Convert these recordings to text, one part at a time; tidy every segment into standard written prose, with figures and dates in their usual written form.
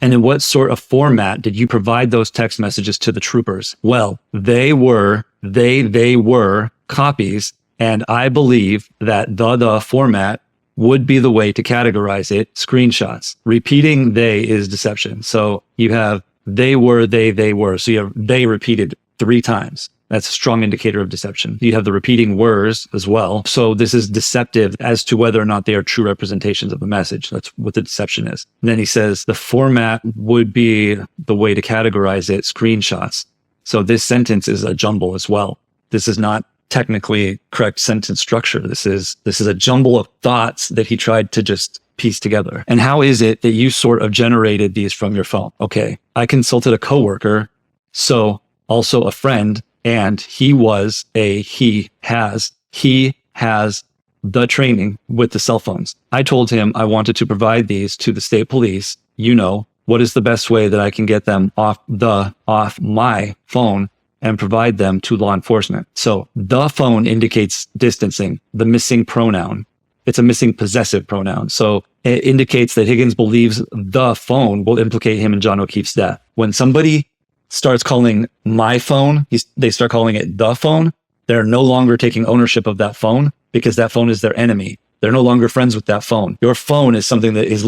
And in what sort of format did you provide those text messages to the troopers? Well, they were copies. And I believe that the format would be the way to categorize it. Screenshots. Repeating they is deception. So you have they were. So you have they repeated 3 times. That's a strong indicator of deception. You have the repeating words as well. So this is deceptive as to whether or not they are true representations of the message. That's what the deception is. And then he says the format would be the way to categorize it. Screenshots. So this sentence is a jumble as well. This is not technically correct sentence structure. This is a jumble of thoughts that he tried to just piece together. And how is it that you sort of generated these from your phone? Okay, I consulted a coworker, so also a friend, and he has the training with the cell phones. I told him I wanted to provide these to the state police. What is the best way that I can get them off my phone and provide them to law enforcement? So the phone indicates distancing, the missing pronoun. It's a missing possessive pronoun. So it indicates that Higgins believes the phone will implicate him in John O'Keefe's death. When somebody starts calling my phone, they start calling it the phone, they're no longer taking ownership of that phone because that phone is their enemy. They're no longer friends with that phone. Your phone is something that is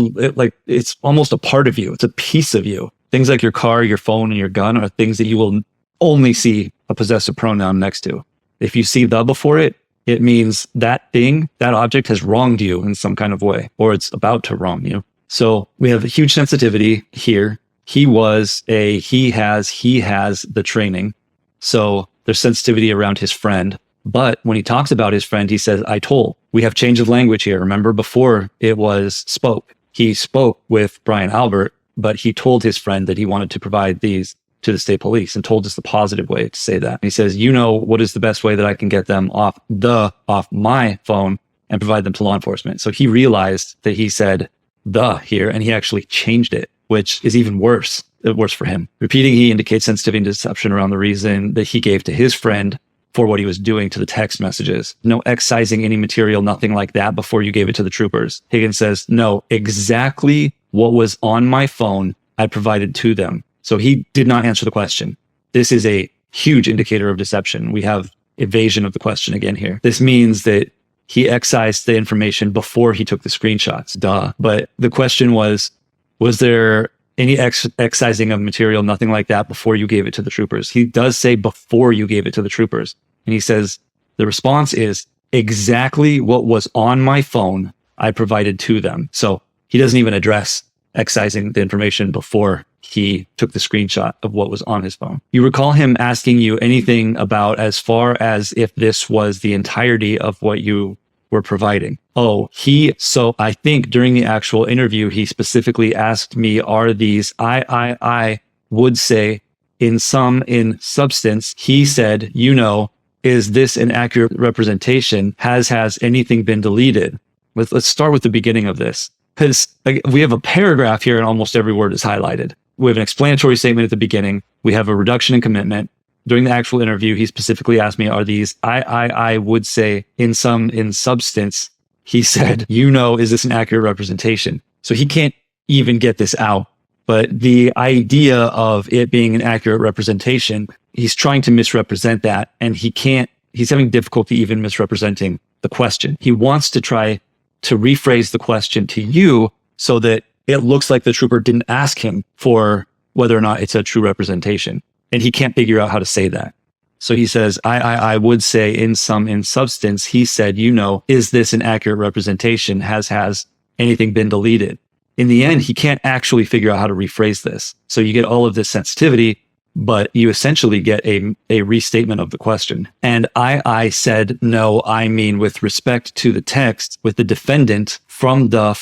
it's almost a part of you. It's a piece of you. Things like your car, your phone, and your gun are things that you will only see a possessive pronoun next to. If you see the before it, it means that thing, that object has wronged you in some kind of way, or it's about to wrong you. So we have a huge sensitivity here. He has the training. So there's sensitivity around his friend. But when he talks about his friend, he says, I told. We have change of language here. Remember, before it was spoke. He spoke with Brian Albert, but he told his friend that he wanted to provide these to the state police and told us the positive way to say that. And he says, what is the best way that I can get them off my phone and provide them to law enforcement? So he realized that he said the here, and he actually changed it, which is even worse for him. Repeating he indicates sensitivity and deception around the reason that he gave to his friend for what he was doing to the text messages. No excising any material, nothing like that before you gave it to the troopers. Higgins says, no, exactly what was on my phone, I provided to them. So he did not answer the question. This is a huge indicator of deception. We have evasion of the question again here. This means that he excised the information before he took the screenshots. Duh. But the question was there any excising of material, nothing like that before you gave it to the troopers? He does say before you gave it to the troopers. And he says, the response is exactly what was on my phone, I provided to them. So he doesn't even address excising the information before he took the screenshot of what was on his phone. You recall him asking you anything about as far as if this was the entirety of what you were providing? So I think during the actual interview, he specifically asked me, are these, I would say in substance, he said, is this an accurate representation? Has anything been deleted? Let's start with the beginning of this, because we have a paragraph here and almost every word is highlighted. We have an explanatory statement at the beginning. We have a reduction in commitment. During the actual interview, he specifically asked me, are these, I would say in substance, he said, is this an accurate representation? So he can't even get this out. But the idea of it being an accurate representation, he's trying to misrepresent that. And he's having difficulty even misrepresenting the question. He wants to try to rephrase the question to you so that it looks like the trooper didn't ask him for whether or not it's a true representation. And he can't figure out how to say that. So he says, I would say in substance, he said, is this an accurate representation? Has anything been deleted? In the end, he can't actually figure out how to rephrase this. So you get all of this sensitivity, but you essentially get a restatement of the question. And I said, no, I mean, with respect to the text, with the defendant from the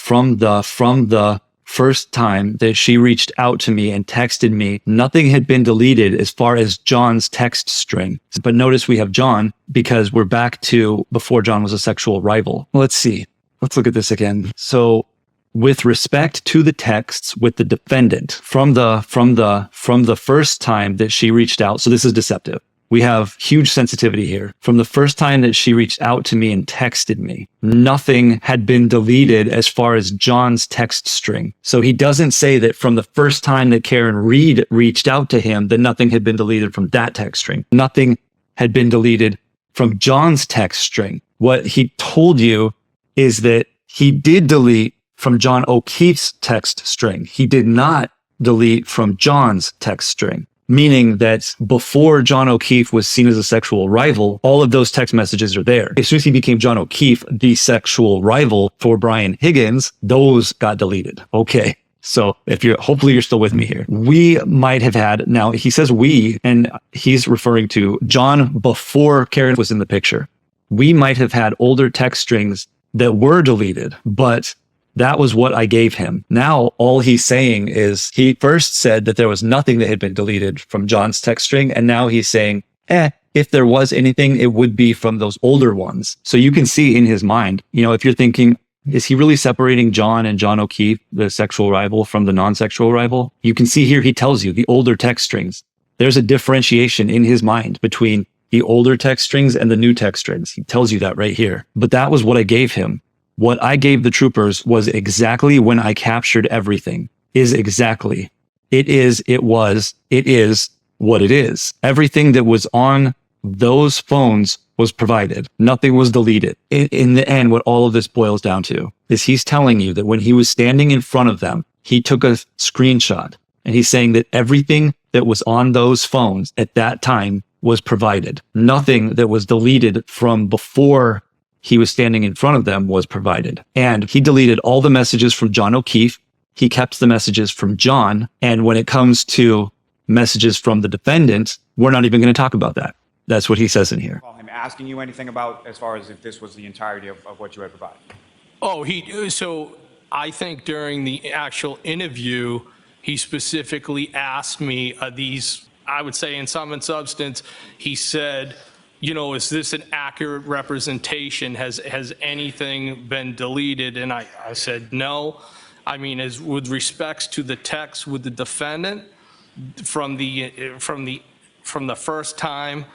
first time that she reached out to me and texted me, nothing had been deleted as far as John's text string. But notice we have John because we're back to before John was a sexual rival. Let's see. Let's look at this again. So with respect to the texts with the defendant from the first time that she reached out. So this is deceptive. we have huge sensitivity here. From the first time that she reached out to me and texted me, nothing had been deleted as far as John's text string. So he doesn't say that from the first time that Karen Reed reached out to him, that nothing had been deleted from that text string. Nothing had been deleted from John's text string. What he told you is that he did delete from John O'Keefe's text string. He did not delete from John's text string. Meaning that before John O'Keefe was seen as a sexual rival, all of those text messages are there. As soon as he became John O'Keefe, the sexual rival for Brian Higgins, those got deleted. Okay. So hopefully you're still with me here. We might have had, now he says we, and he's referring to John before Karen was in the picture. We might have had older text strings that were deleted, but that was what I gave him. Now, all he's saying is he first said that there was nothing that had been deleted from John's text string. And now he's saying, if there was anything, it would be from those older ones. So you can see in his mind, if you're thinking, is he really separating John and John O'Keefe, the sexual rival, from the non-sexual rival? You can see here, he tells you the older text strings. There's a differentiation in his mind between the older text strings and the new text strings. He tells you that right here. But that was what I gave him. What I gave the troopers was exactly when I captured everything. Is exactly. It is what it is. Everything that was on those phones was provided. Nothing was deleted. In the end, what all of this boils down to is he's telling you that when he was standing in front of them, he took a screenshot and he's saying that everything that was on those phones at that time was provided. Nothing that was deleted from before he was standing in front of them was provided. And he deleted all the messages from John O'Keefe. He kept the messages from John. And when it comes to messages from the defendant, we're not even going to talk about that. That's what he says in here. Him asking you anything about as far as if this was the entirety of what you had provided? So I think during the actual interview, he specifically asked me these, I would say in sum and substance, he said, is this an accurate representation? Has anything been deleted? And I said, no. I mean, as with respects to the text with the defendant from the first time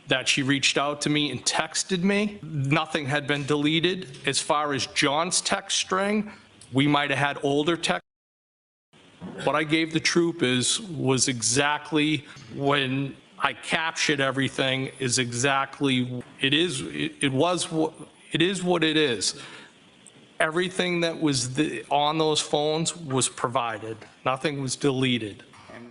that she reached out to me and texted me, nothing had been deleted. As far as John's text string, we might have had older text. What I gave the troopers was exactly when I captured everything is exactly, it is what it is. Everything that was on those phones was provided. Nothing was deleted.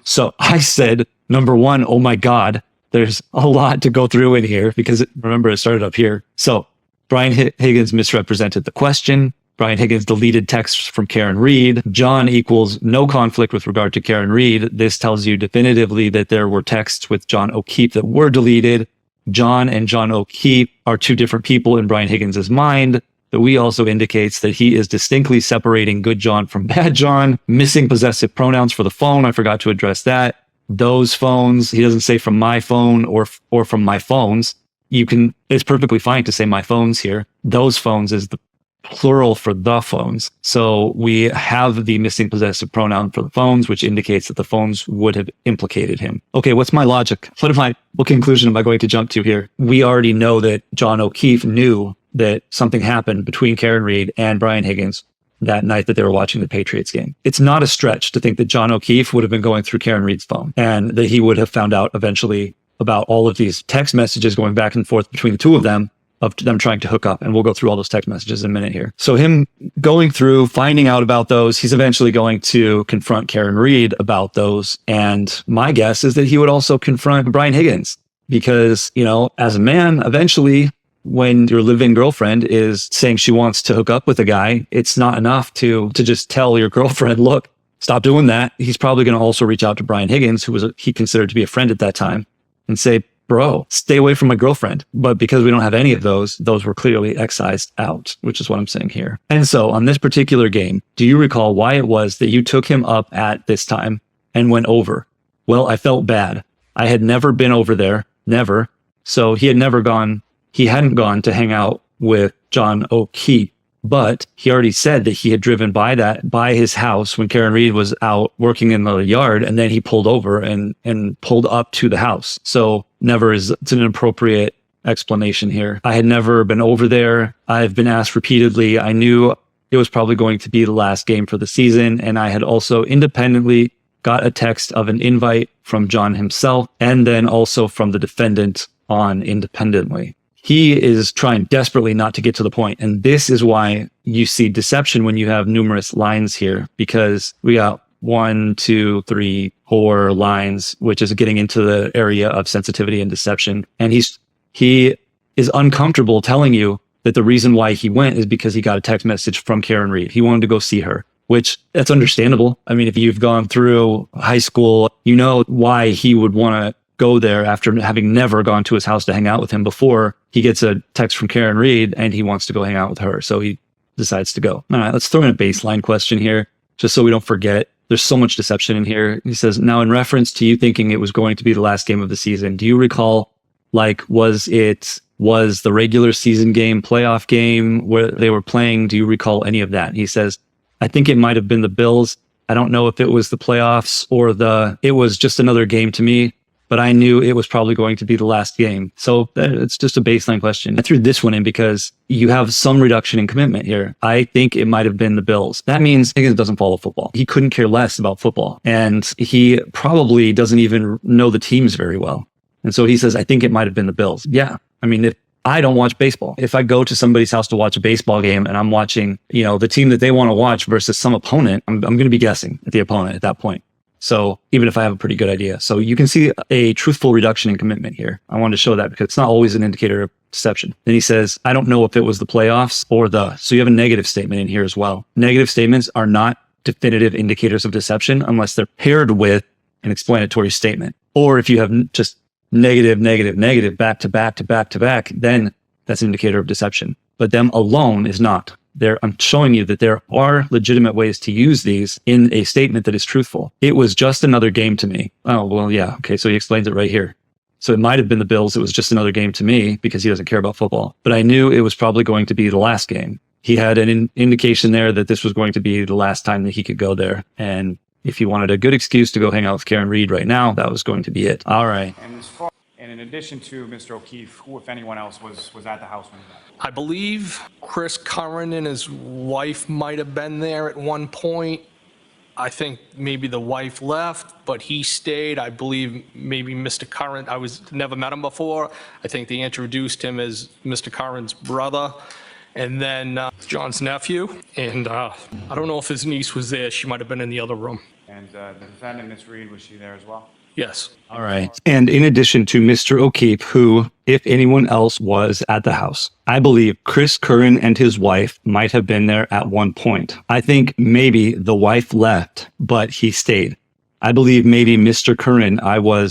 So I said, number one, oh my God, there's a lot to go through in here because remember it started up here. So Brian Higgins misrepresented the question. Brian Higgins deleted texts from Karen Reed. John equals no conflict with regard to Karen Reed. This tells you definitively that there were texts with John O'Keefe that were deleted. John and John O'Keefe are two different people in Brian Higgins's mind. The we also indicates that he is distinctly separating good John from bad John. Missing possessive pronouns for the phone. I forgot to address that. Those phones, he doesn't say from my phone or from my phones. It's perfectly fine to say my phones here. Those phones is the plural for the phones. So we have the missing possessive pronoun for the phones, which indicates that the phones would have implicated him. Okay, what's my logic? What conclusion am I going to jump to here? We already know that John O'Keefe knew that something happened between Karen Reed and Brian Higgins that night that they were watching the Patriots game. It's not a stretch to think that John O'Keefe would have been going through Karen Reed's phone and that he would have found out eventually about all of these text messages going back and forth between the two of them trying to hook up. And we'll go through all those text messages in a minute here. So him going through, finding out about those, he's eventually going to confront Karen Reed about those. And my guess is that he would also confront Brian Higgins because, as a man, eventually when your live-in girlfriend is saying she wants to hook up with a guy, it's not enough to just tell your girlfriend, look, stop doing that. He's probably going to also reach out to Brian Higgins, who he considered to be a friend at that time, and say, bro, stay away from my girlfriend. But because we don't have any of those were clearly excised out, which is what I'm saying here. And so on this particular game, do you recall why it was that you took him up at this time and went over? Well, I felt bad. I had never been over there, never. So he hadn't gone to hang out with John O'Keefe, but he already said that he had driven by his house when Karen Reed was out working in the yard, and then he pulled over and pulled up to the house. So never is it's an appropriate explanation here. I had never been over there. I've been asked repeatedly. I knew it was probably going to be the last game for the season. And I had also independently got a text of an invite from John himself, and then also from the defendant on independently. He is trying desperately not to get to the point. And this is why you see deception when you have numerous lines here, because we got 1, 2, 3, 4 lines, which is getting into the area of sensitivity and deception. And he is uncomfortable telling you that the reason why he went is because he got a text message from Karen Reed. He wanted to go see her, which that's understandable. I mean, if you've gone through high school, you know why he would want to go there after having never gone to his house to hang out with him before. He gets a text from Karen Reed and he wants to go hang out with her. So he decides to go. All right, let's throw in a baseline question here, just so we don't forget. There's so much deception in here. He says, now in reference to you thinking it was going to be the last game of the season, do you recall, like, was the regular season game, playoff game where they were playing? Do you recall any of that? He says, I think it might have been the Bills. I don't know if it was the playoffs or it was just another game to me, but I knew it was probably going to be the last game. So it's just a baseline question. I threw this one in because you have some reduction in commitment here. I think it might have been the Bills. That means Higgins doesn't follow football. He couldn't care less about football. And he probably doesn't even know the teams very well. And so he says, I think it might have been the Bills. Yeah. I mean, if I don't watch baseball, if I go to somebody's house to watch a baseball game and I'm watching, the team that they want to watch versus some opponent, I'm going to be guessing at the opponent at that point. So even if I have a pretty good idea. So you can see a truthful reduction in commitment here. I wanted to show that because it's not always an indicator of deception. Then he says, I don't know if it was the playoffs or so you have a negative statement in here as well. Negative statements are not definitive indicators of deception unless they're paired with an explanatory statement. Or if you have just negative, negative, negative, back to back to back to back, then that's an indicator of deception. But them alone is not. I'm showing you that there are legitimate ways to use these in a statement that is truthful. It was just another game to me. Oh, well, yeah. Okay. So he explains it right here. So it might have been the Bills. It was just another game to me because he doesn't care about football. But I knew it was probably going to be the last game. He had an indication there that this was going to be the last time that he could go there. And if he wanted a good excuse to go hang out with Karen Reed right now, that was going to be it. All right. And in addition to Mr. O'Keefe, who, if anyone else, was at the house when he left? I believe Chris Curran and his wife might have been there at one point. I think maybe the wife left, but he stayed. I believe maybe Mr. Curran, never met him before. I think they introduced him as Mr. Curran's brother. And then John's nephew. And I don't know if his niece was there. She might have been in the other room. And the defendant, Ms. Reed, was she there as well? Yes. All right. And in addition to Mr. O'Keefe, who, if anyone else was at the house, I believe Chris Curran and his wife might have been there at one point. I think maybe the wife left, but he stayed. I believe maybe Mr. Curran,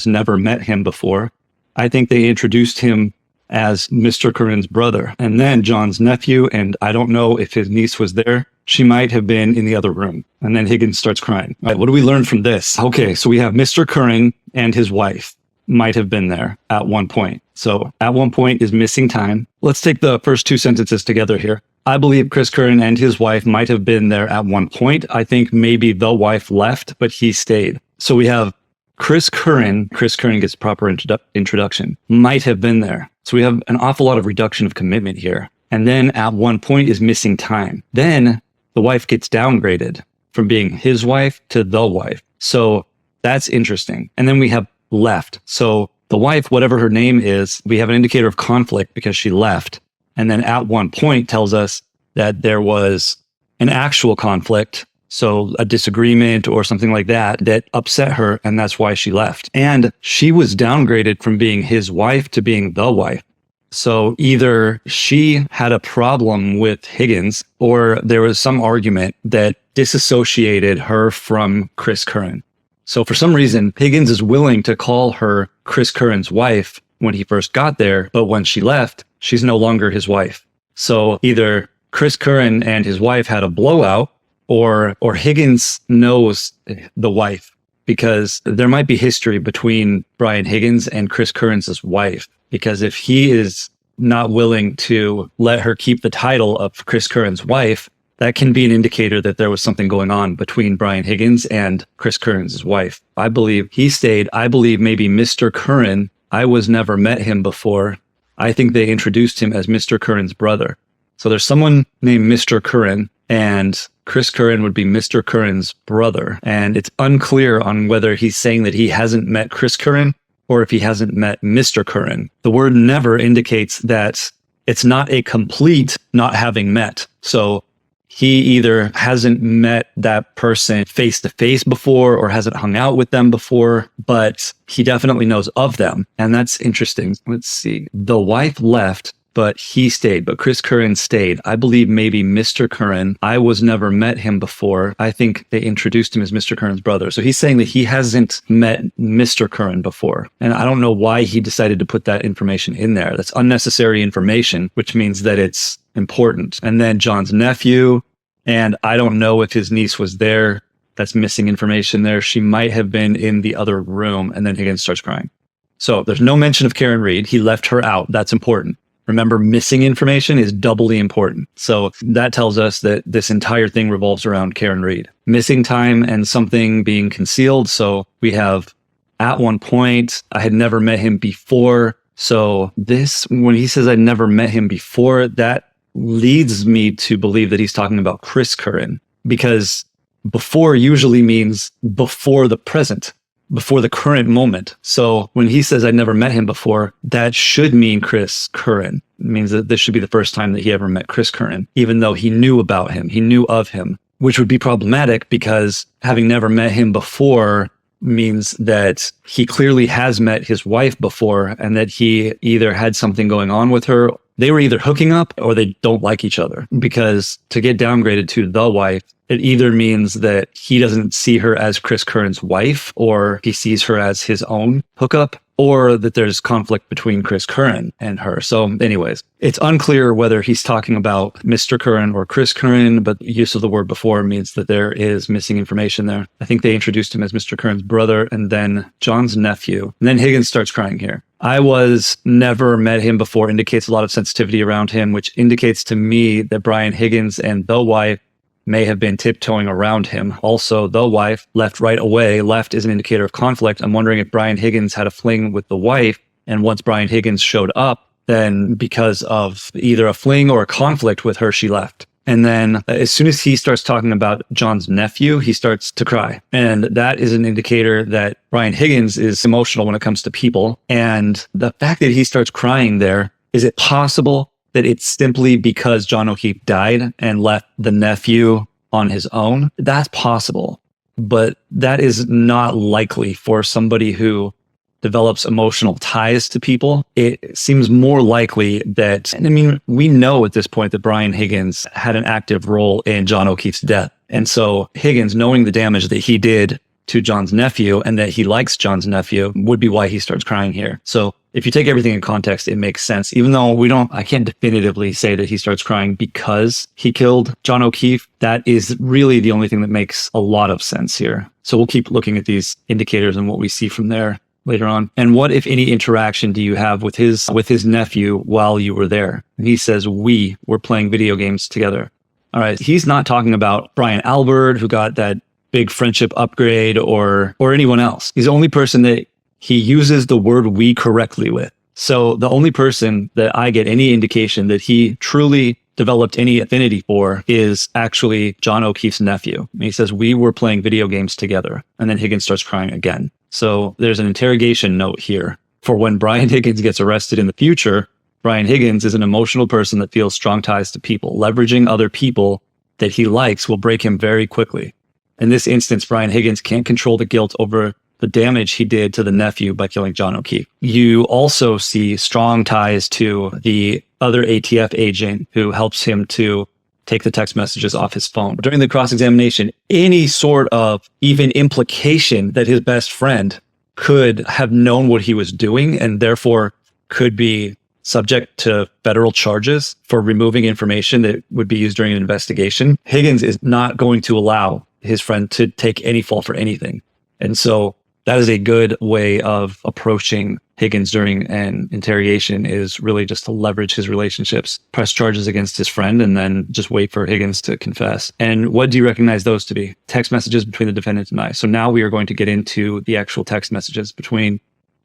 never met him before. I think they introduced him as Mr. Curran's brother, and then John's nephew, and I don't know if his niece was there. She might have been in the other room. And then Higgins starts crying. All right, what do we learn from this? Okay, so we have Mr. Curran and his wife might have been there at one point. So at one point is missing time. Let's take the first two sentences together here. I believe Chris Curran and his wife might have been there at one point. I think maybe the wife left, but he stayed. So we have Chris Curran gets proper introduction, might have been there. So we have an awful lot of reduction of commitment here. And then at one point is missing time. Then the wife gets downgraded from being his wife to the wife. So that's interesting. And then we have left. So the wife, whatever her name is, we have an indicator of conflict because she left. And then at one point tells us that there was an actual conflict. So a disagreement or something like that upset her, and that's why she left. And she was downgraded from being his wife to being the wife. So either she had a problem with Higgins or there was some argument that disassociated her from Chris Curran. So for some reason, Higgins is willing to call her Chris Curran's wife when he first got there, but when she left, she's no longer his wife. So either Chris Curran and his wife had a blowout, or Higgins knows the wife, because there might be history between Brian Higgins and Chris Curran's wife. Because if he is not willing to let her keep the title of Chris Curran's wife, that can be an indicator that there was something going on between Brian Higgins and Chris Curran's wife. I believe he stayed. I believe maybe Mr. Curran I was never met him before. I think they introduced him as Mr. Curran's brother. So there's someone named Mr. Curran, and Chris Curran would be Mr. Curran's brother. And it's unclear on whether he's saying that he hasn't met Chris Curran or if he hasn't met Mr. Curran. The word never indicates that it's not a complete not having met. So he either hasn't met that person face to face before or hasn't hung out with them before, but he definitely knows of them. And that's interesting. Let's see. The wife left, but he stayed, but Chris Curran stayed. I believe maybe Mr. Curran. I was never met him before. I think they introduced him as Mr. Curran's brother. So he's saying that he hasn't met Mr. Curran before. And I don't know why he decided to put that information in there. That's unnecessary information, which means that it's important. And then John's nephew, and I don't know if his niece was there. That's missing information there. She might have been in the other room. And then Higgins starts crying. So there's no mention of Karen Reed. He left her out. That's important. Remember, missing information is doubly important. So that tells us that this entire thing revolves around Karen Reed. Missing time and something being concealed. So we have, at one point, I had never met him before. So this, when he says I'd never met him before, that leads me to believe that he's talking about Chris Curran, because before usually means before the present, before the current moment. So when he says I'd never met him before, that should mean Chris Curran. It means that this should be the first time that he ever met Chris Curran, even though he knew about him, he knew of him, which would be problematic because having never met him before means that he clearly has met his wife before and that he either had something going on with her. They were either hooking up or they don't like each other, because to get downgraded to the wife, it either means that he doesn't see her as Chris Curran's wife, or he sees her as his own hookup, or that there's conflict between Chris Curran and her. So anyways, it's unclear whether he's talking about Mr. Curran or Chris Curran, but use of the word before means that there is missing information there. I think they introduced him as Mr. Curran's brother and then John's nephew. And then Higgins starts crying here. I was never met him before indicates a lot of sensitivity around him, which indicates to me that Brian Higgins and the wife may have been tiptoeing around him. Also, the wife left right away. Left is an indicator of conflict. I'm wondering if Brian Higgins had a fling with the wife, and once Brian Higgins showed up, then because of either a fling or a conflict with her, she left. And then as soon as he starts talking about John's nephew, he starts to cry. And that is an indicator that Brian Higgins is emotional when it comes to people. And the fact that he starts crying there, is it possible that it's simply because John O'Keefe died and left the nephew on his own? That's possible, but that is not likely for somebody who develops emotional ties to people. It seems more likely that, and I mean, we know at this point that Brian Higgins had an active role in John O'Keefe's death. And so Higgins, knowing the damage that he did to John's nephew and that he likes John's nephew, would be why he starts crying here. So if you take everything in context, it makes sense, even though I can't definitively say that he starts crying because he killed John O'Keefe. That is really the only thing that makes a lot of sense here. So we'll keep looking at these indicators and what we see from there later on. And what, if any, interaction do you have with his nephew while you were there? And he says, we were playing video games together. All right. He's not talking about Brian Albert, who got that big friendship upgrade, or anyone else. He's the only person that he uses the word we correctly with. So the only person that I get any indication that he truly developed any affinity for is actually John O'Keefe's nephew. And he says, we were playing video games together. And then Higgins starts crying again. So there's an interrogation note here for when Brian Higgins gets arrested in the future. Brian Higgins is an emotional person that feels strong ties to people. Leveraging other people that he likes will break him very quickly. In this instance, Brian Higgins can't control the guilt over the damage he did to the nephew by killing John O'Keefe. You also see strong ties to the other ATF agent who helps him to take the text messages off his phone. During the cross-examination, any sort of even implication that his best friend could have known what he was doing and therefore could be subject to federal charges for removing information that would be used during an investigation, Higgins is not going to allow his friend to take any fault for anything. And so that is a good way of approaching Higgins during an interrogation, is really just to leverage his relationships, press charges against his friend, and then just wait for Higgins to confess. And what do you recognize those to be? Text messages between the defendant and I. So now we are going to get into the actual text messages between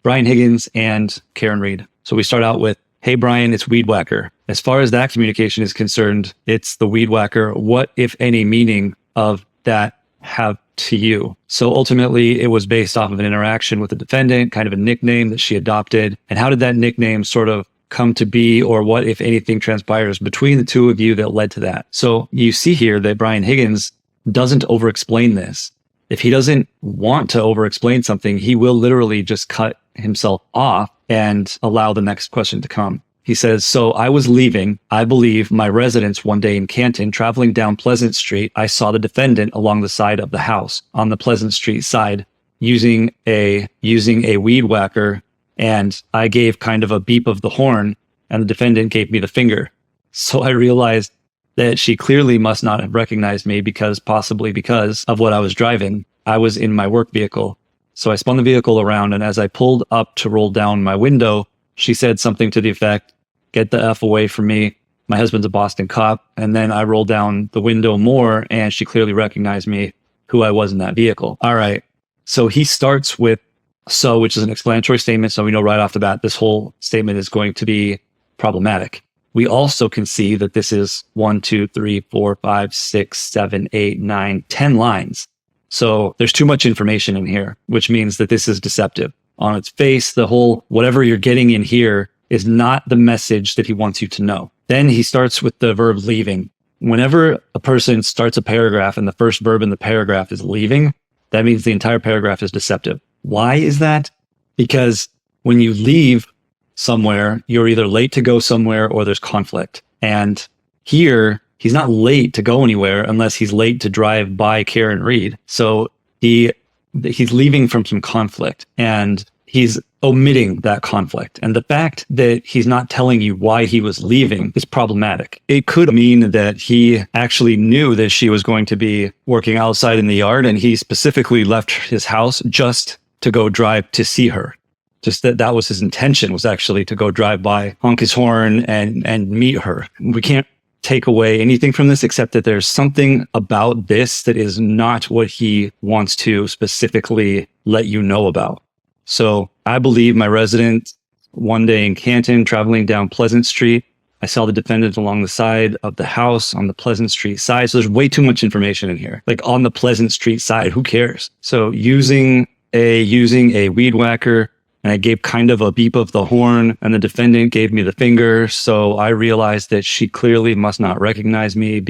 Brian Higgins and Karen Reed. So we start out with, hey, Brian, it's Weed Whacker. As far as that communication is concerned, it's the Weed Whacker. What, if any, meaning of that have to you? So ultimately, it was based off of an interaction with the defendant, kind of a nickname that she adopted. And how did that nickname sort of come to be, or what, if anything, transpires between the two of you that led to that? So you see here that Brian Higgins doesn't over-explain this. If he doesn't want to over-explain something, he will literally just cut himself off and allow the next question to come. He says, so I was leaving, I believe, my residence one day in Canton. Traveling down Pleasant Street, I saw the defendant along the side of the house on the Pleasant Street side using a weed whacker, and I gave kind of a beep of the horn, and the defendant gave me the finger. So I realized that she clearly must not have recognized me possibly because of what I was driving. I was in my work vehicle. So I spun the vehicle around, and as I pulled up to roll down my window, she said something to the effect, get the F away from me. My husband's a Boston cop. And then I rolled down the window more, and she clearly recognized me, who I was in that vehicle. All right. So he starts with so, which is an explanatory statement. So we know right off the bat, this whole statement is going to be problematic. We also can see that this is 1, 2, 3, 4, 5, 6, 7, 8, 9, 10 lines. So there's too much information in here, which means that this is deceptive. On its face, the whole whatever you're getting in here is not the message that he wants you to know. Then he starts with the verb leaving. Whenever a person starts a paragraph and the first verb in the paragraph is leaving, that means the entire paragraph is deceptive. Why is that? Because when you leave somewhere, you're either late to go somewhere or there's conflict. And here, he's not late to go anywhere unless he's late to drive by Karen Reed. So he's leaving from some conflict, and he's omitting that conflict. And the fact that he's not telling you why he was leaving is problematic. It could mean that he actually knew that she was going to be working outside in the yard, and he specifically left his house just to go drive to see her. Just that was his intention, was actually to go drive by, honk his horn, and meet her. We can't take away anything from this except that there's something about this that is not what he wants to specifically let you know about. So I believe my resident one day in Canton, traveling down Pleasant Street, I saw the defendant along the side of the house on the Pleasant Street side. So there's way too much information in here. Like on the Pleasant Street side, who cares? So using a weed whacker, and I gave kind of a beep of the horn, and the defendant gave me the finger. So I realized that she clearly must not recognize me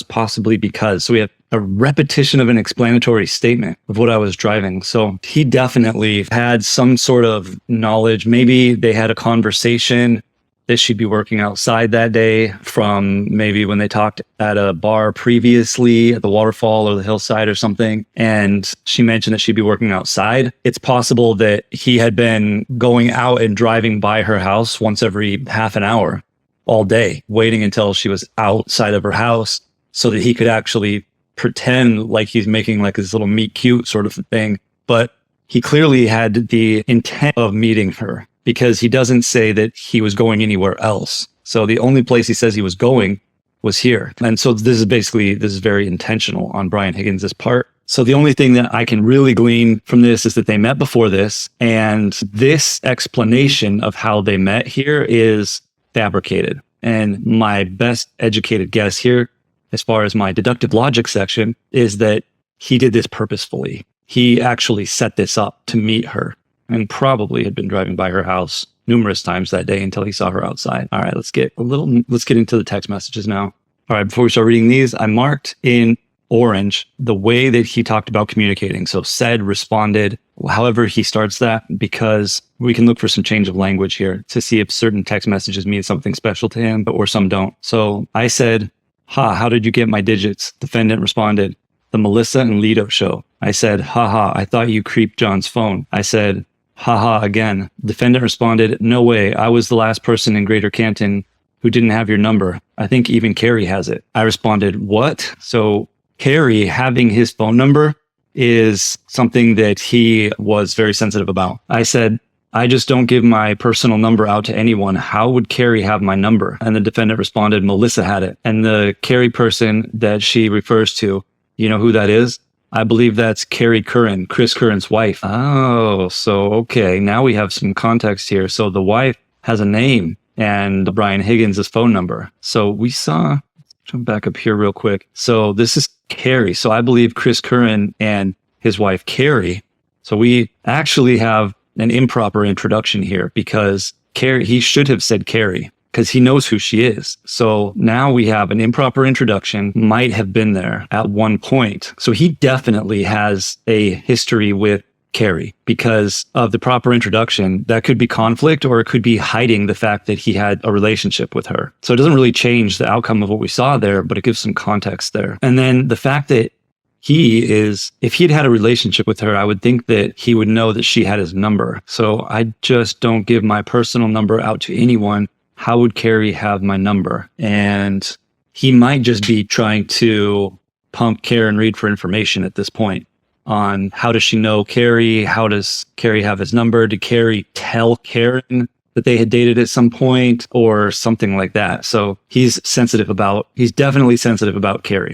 possibly because. So we have a repetition of an explanatory statement of what I was driving. So he definitely had some sort of knowledge. Maybe they had a conversation that she'd be working outside that day from maybe when they talked at a bar previously at the waterfall or the hillside or something. And she mentioned that she'd be working outside. It's possible that he had been going out and driving by her house once every half an hour all day, waiting until she was outside of her house so that he could actually pretend like he's making like this little meet cute sort of thing. But he clearly had the intent of meeting her, because he doesn't say that he was going anywhere else. So the only place he says he was going was here. And so this is very intentional on Brian Higgins' part. So the only thing that I can really glean from this is that they met before this, and this explanation of how they met here is fabricated. And my best educated guess here, as far as my deductive logic section, is that he did this purposefully. He actually set this up to meet her, and probably had been driving by her house numerous times that day until he saw her outside. All right, let's get into the text messages now. All right, before we start reading these, I marked in orange the way that he talked about communicating. So said, responded, however he starts that, because we can look for some change of language here to see if certain text messages mean something special to him, or some don't. So I said, how did you get my digits? Defendant responded, the Melissa and Lido show. I said, I thought you creeped John's phone. I said, again. Defendant responded, no way. I was the last person in Greater Canton who didn't have your number. I think even Carrie has it. I responded, what? So Carrie having his phone number is something that he was very sensitive about. I said, I just don't give my personal number out to anyone. How would Carrie have my number? And the defendant responded, Melissa had it. And the Carrie person that she refers to, you know who that is? I believe that's Carrie Curran, Chris Curran's wife. Oh, so okay. Now we have some context here. So the wife has a name and Brian Higgins' phone number. So we saw, jump back up here real quick. So this is Carrie. So I believe Chris Curran and his wife, Carrie. So we actually have an improper introduction here because Carrie, he should have said Carrie, because he knows who she is. So now we have an improper introduction, might have been there at one point. So he definitely has a history with Carrie because of the proper introduction. That could be conflict, or it could be hiding the fact that he had a relationship with her. So it doesn't really change the outcome of what we saw there, but it gives some context there. And then the fact that if he had a relationship with her, I would think that he would know that she had his number. So I just don't give my personal number out to anyone. How would Carrie have my number? And he might just be trying to pump Karen Reed for information at this point on how does she know Carrie? How does Carrie have his number? Did Carrie tell Karen that they had dated at some point or something like that? So he's definitely sensitive about Carrie.